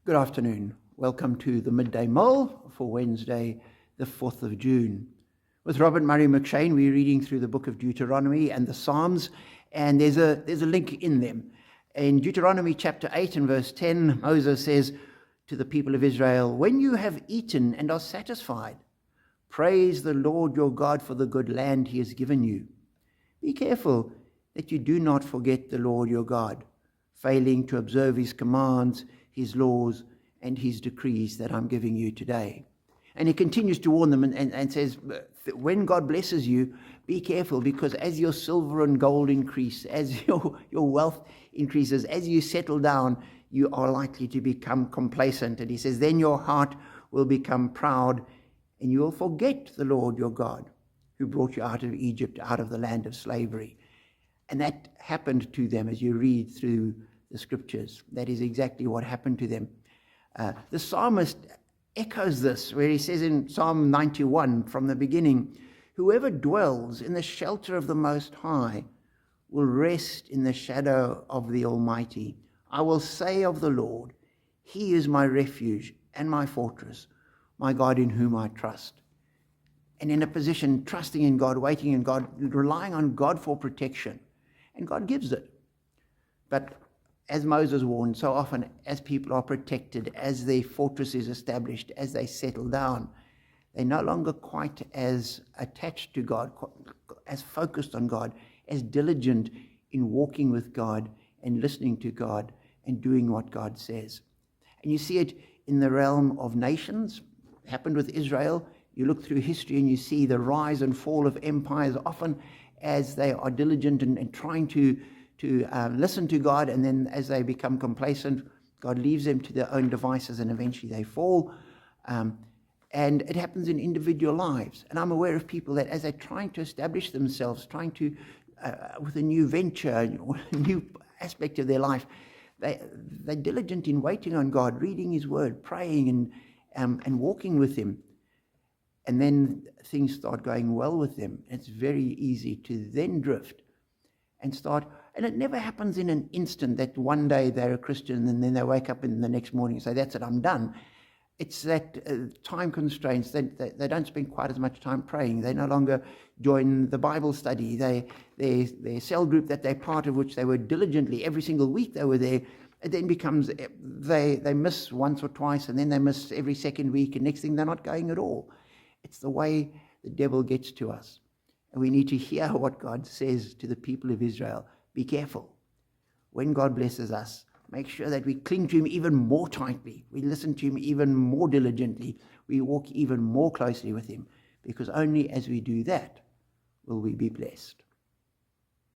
Good afternoon. Welcome to the Midday Mull for Wednesday, the 4th of June. With Robert Murray McShane, we're reading through the book of Deuteronomy and the Psalms, and there's a link in them. In Deuteronomy chapter 8 and verse 10, Moses says to the people of Israel, "When you have eaten and are satisfied, praise the Lord your God for the good land he has given you. Be careful that you do not forget the Lord your God, failing to observe his commands, his laws, and his decrees that I'm giving you today." And he continues to warn them and says, when God blesses you, be careful, because as your silver and gold increase, as your wealth increases, as you settle down, you are likely to become complacent. And he says, then your heart will become proud, and you will forget the Lord your God, who brought you out of Egypt, out of the land of slavery. And that happened to them as you read through the scriptures. That is exactly what happened to them. The psalmist echoes this, where he says in Psalm 91 from the beginning, "Whoever dwells in the shelter of the Most High will rest in the shadow of the Almighty. I will say of the Lord, he is my refuge and my fortress, my God in whom I trust." And in a position, trusting in God, waiting in God, relying on God for protection. And God gives it. But as Moses warned, so often as people are protected, as their fortress is established, as they settle down, they're no longer quite as attached to God, as focused on God, as diligent in walking with God and listening to God and doing what God says. And you see it in the realm of nations. It happened with Israel. You look through history and you see the rise and fall of empires, often as they are diligent and trying to listen to God, and then as they become complacent, God leaves them to their own devices and eventually they fall. And it happens in individual lives. And I'm aware of people that as they're trying to establish themselves, trying to, with a new venture, or a new aspect of their life, they're diligent in waiting on God, reading his word, praying and walking with him. And then things start going well with them. It's very easy to then drift and start. And it never happens in an instant that one day they're a Christian and then they wake up in the next morning and say, that's it, I'm done. It's that time constraints. They don't spend quite as much time praying. They no longer join the Bible study. Their cell group that they're part of, which they were diligently, every single week they were there, it then becomes, they miss once or twice, and then they miss every second week, and next thing they're not going at all. It's the way the devil gets to us. And we need to hear what God says to the people of Israel. Be careful. When God blesses us, make sure that we cling to him even more tightly. We listen to him even more diligently. We walk even more closely with him, because only as we do that will we be blessed.